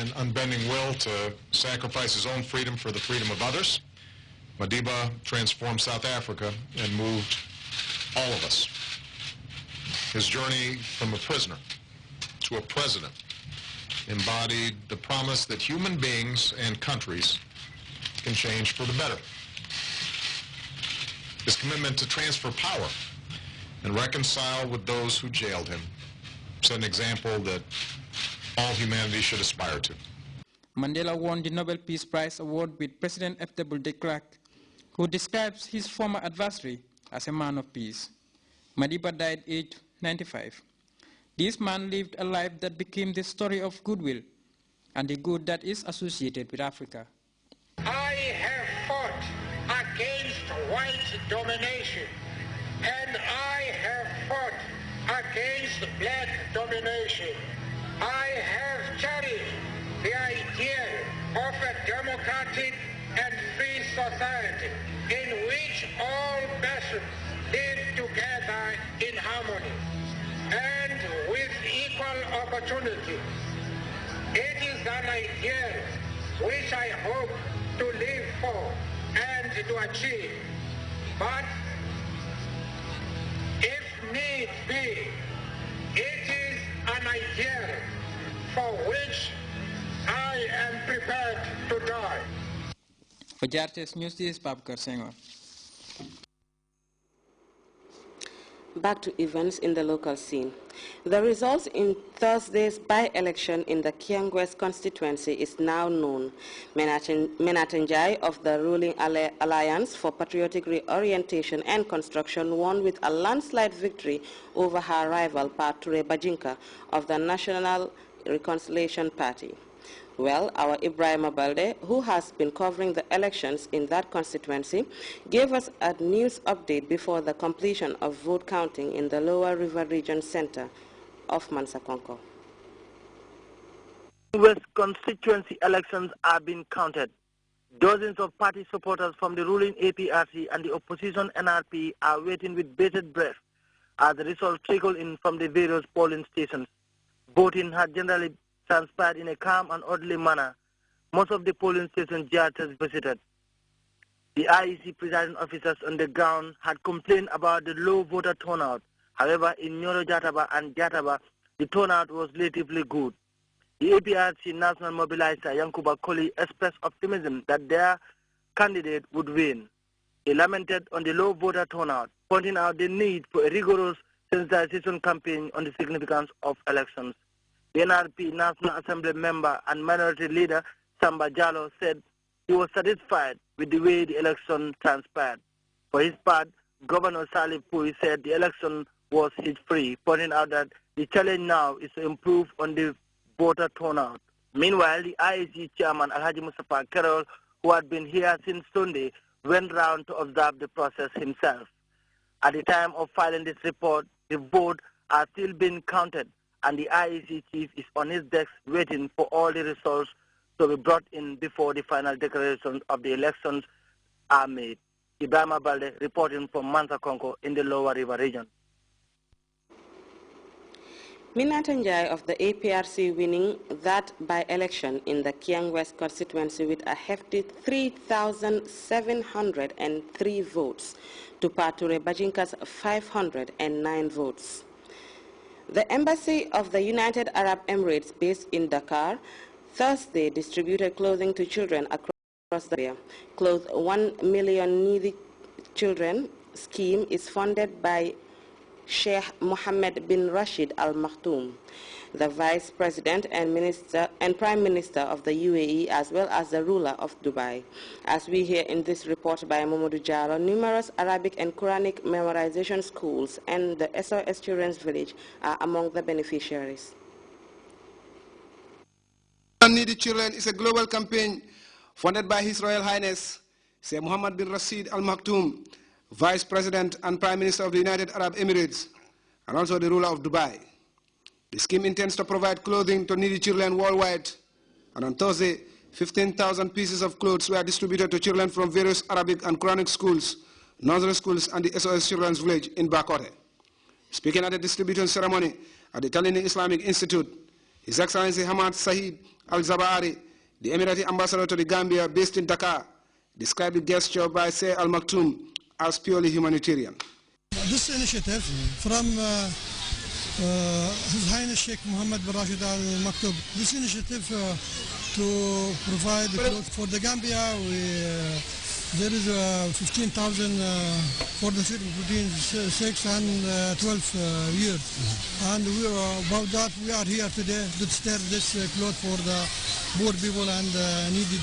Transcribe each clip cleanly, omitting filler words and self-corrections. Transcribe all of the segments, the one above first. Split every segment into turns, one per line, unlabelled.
and unbending will to sacrifice his own freedom for the freedom of others, Madiba transformed South Africa and moved all of us. His journey from a prisoner to a president embodied the promise that human beings and countries can change for the better. His commitment to transfer power and reconcile with those who jailed him set an example that all humanity should aspire to.
Mandela won the Nobel Peace Prize award with President F.W. de Klerk, who describes his former adversary as a man of peace. Madiba died aged 95. This man lived a life that became the story of goodwill and the good that is associated with Africa.
I have fought against white domination, and I have fought against black domination. I have cherished the idea of a democratic and free society in which all nations live together in harmony and with equal opportunity. It is an ideal which I hope to live for and to achieve. But if need be, it is an ideal for which I am prepared to die.
For Grts News, this is Babkar Senghor.
Back to events in the local scene. The results in Thursday's by-election in the Kiang West constituency is now known. Menatenjai of the ruling Alliance for Patriotic Reorientation and Construction won with a landslide victory over her rival Pature Bajinka of the National Reconciliation Party. Well, our Ibrahim Abalde, who has been covering the elections in that constituency, gave us a news update before the completion of vote counting in the Lower River Region Center of Mansakonko.
West constituency elections are being counted. Dozens of party supporters from the ruling APRC and the opposition NRP are waiting with bated breath as the results trickle in from the various polling stations. Voting had generally transpired in a calm and orderly manner. Most of the polling stations Grts visited. The IEC presiding officers on the ground had complained about the low voter turnout. However, in Nyoro Jataba and Jataba, the turnout was relatively good. The APRC national mobilizer Yankuba Koli expressed optimism that their candidate would win. He lamented on the low voter turnout, pointing out the need for a rigorous sensitization campaign on the significance of elections. The NRP National Assembly member and minority leader Samba Jallo said he was satisfied with the way the election transpired. For his part, Governor Salif Pui said the election was hitch-free, pointing out that the challenge now is to improve on the voter turnout. Meanwhile, the IEC chairman Alhaji Mustafa Carroll, who had been here since Sunday, went round to observe the process himself. At the time of filing this report, the votes are still being counted, and the IEC chief is on his desk waiting for all the results to be brought in before the final declarations of the elections are made. Ibrahim Balde reporting from Mansakonko in the Lower River region.
Minatanjai of the APRC winning that by-election in the Kiang West constituency with a hefty 3,703 votes to Pature Bajinka's 509 votes. The Embassy of the United Arab Emirates based in Dakar Thursday distributed clothing to children across the area. Clothe 1 Million Needy Children scheme is funded by Sheikh Mohammed bin Rashid Al Maktoum, the Vice President and Prime Minister of the UAE, as well as the ruler of Dubai. As we hear in this report by Mamadou Diallo, numerous Arabic and Quranic memorization schools and the SOS Children's Village are among the beneficiaries.
Needy Children is a global campaign funded by His Royal Highness Sheikh Mohammed bin Rashid Al Maktoum, Vice President and Prime Minister of the United Arab Emirates, and also the ruler of Dubai. The scheme intends to provide clothing to needy children worldwide, and on Thursday, 15,000 pieces of clothes were distributed to children from various Arabic and Quranic schools, nursery schools, and the SOS Children's Village in Bakote. Speaking at the distribution ceremony at the Talini Islamic Institute, His Excellency Hamad Saeed Al-Zabari, the Emirati ambassador to the Gambia based in Dakar, described the gesture by Sayyid Al Maktoum as purely humanitarian.
This initiative from His Highness Sheikh Mohammed bin Rashid Al Maktoum, this initiative to provide clothes for the Gambia, there is 15,000 for the children between 6 and 12 years. And about that, we are here today to share this cloth for the poor people and needed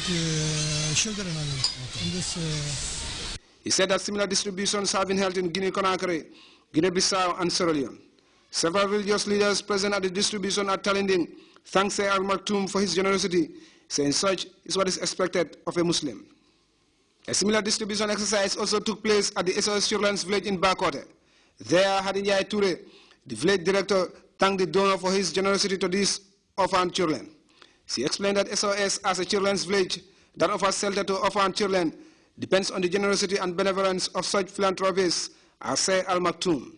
children. In this,
He said that similar distributions have been held in Guinea-Conakry, Guinea-Bissau and Sierra Leone. Several religious leaders present at the distribution at Talinding thanked Sayyid Al Maktoum for his generosity, saying such is what is expected of a Muslim. A similar distribution exercise also took place at the SOS Children's Village in Bakote. There, Hadinjai Toure, the village director, thanked the donor for his generosity to these orphaned children. She explained that SOS, as a children's village that offers shelter to orphaned children, depends on the generosity and benevolence of such philanthropists as Sayyid Al Maktoum.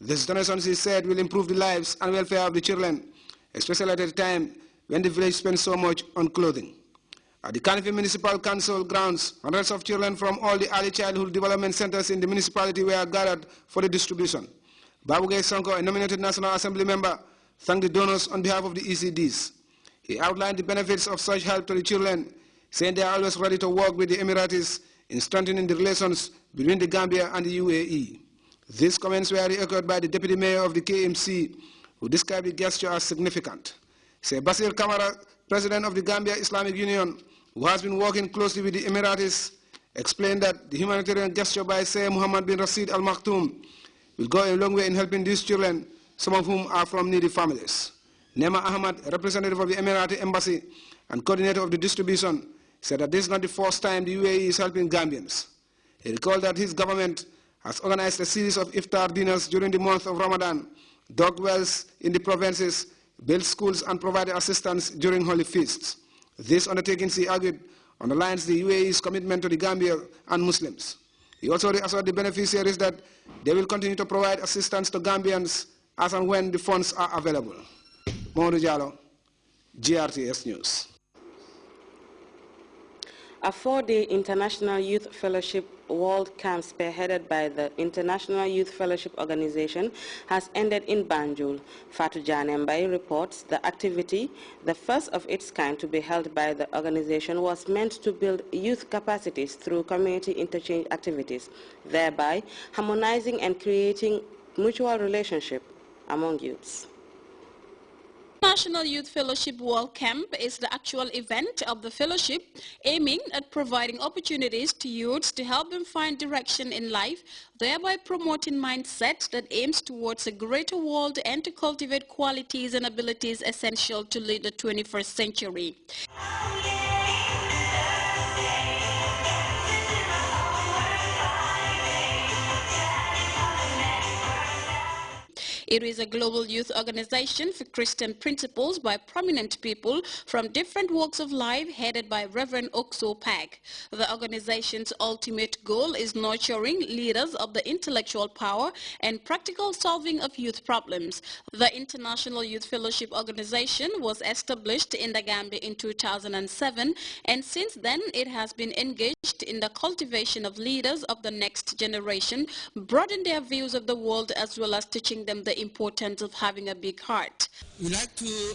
This donation, she said, will improve the lives and welfare of the children, especially at a time when the village spends so much on clothing. At the Kanifi Municipal Council grounds, hundreds of children from all the early childhood development centers in the municipality were gathered for the distribution. Babugay Sonko, a nominated National Assembly member, thanked the donors on behalf of the ECDs. He outlined the benefits of such help to the children, saying they are always ready to work with the Emiratis in strengthening the relations between the Gambia and the UAE. These comments were echoed by the Deputy Mayor of the KMC, who described the gesture as significant. Sir Basir Kamara, President of the Gambia Islamic Union, who has been working closely with the Emiratis, explained that the humanitarian gesture by Sayyid Mohammed bin Rashid Al Maktoum will go a long way in helping these children, some of whom are from needy families. Nema Ahmad, a representative of the Emirati Embassy and coordinator of the distribution, said that this is not the first time the UAE is helping Gambians. He recalled that his government has organized a series of iftar dinners during the month of Ramadan, dug wells in the provinces, built schools and provided assistance during holy feasts. This undertaking, he argued, underlines the UAE's commitment to the Gambia and Muslims. He also reassured the beneficiaries that they will continue to provide assistance to Gambians as and when the funds are available. Mamadou Diallo, GRTS News.
A 4-day International Youth Fellowship World Camp spearheaded by the International Youth Fellowship Organization has ended in Banjul. Fatou Janembai reports the activity, the first of its kind to be held by the organization, was meant to build youth capacities through community interchange activities, thereby harmonizing and creating mutual relationship among youths.
National Youth Fellowship World Camp is the actual event of the fellowship, aiming at providing opportunities to youths to help them find direction in life, thereby promoting mindset that aims towards a greater world and to cultivate qualities and abilities essential to lead the 21st century. It is a global youth organization for Christian principles by prominent people from different walks of life, headed by Reverend Okso Pak. The organization's ultimate goal is nurturing leaders of the intellectual power and practical solving of youth problems. The International Youth Fellowship Organization was established in the Gambia in 2007, and since then it has been engaged in the cultivation of leaders of the next generation, broaden their views of the world, as well as teaching them the importance of having a big heart.
We like to,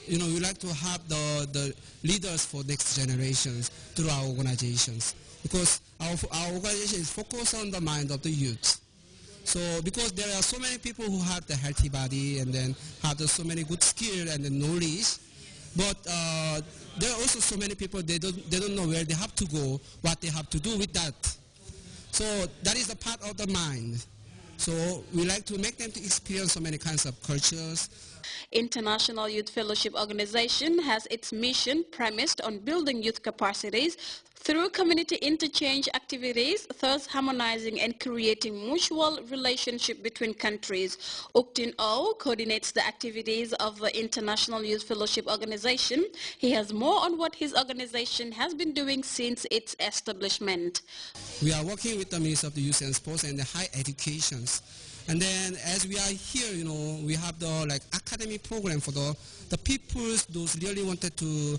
we like to have the leaders for next generations through our organizations, because our organization is focused on the mind of the youth. So because there are so many people who have the healthy body and then have so many good skills and the knowledge, but there are also so many people they don't know where they have to go, what they have to do with that. So that is a part of the mind. So we like to make them to experience so many kinds of cultures.
International Youth Fellowship Organization has its mission premised on building youth capacities through community interchange activities, thus harmonizing and creating mutual relationship between countries. Uktin O coordinates the activities of the International Youth Fellowship Organization. He has more on what his organization has been doing since its establishment.
We are working with the Ministry of the Youth and Sports and the high educations And then as we are here, we have the academic program for the people those really wanted to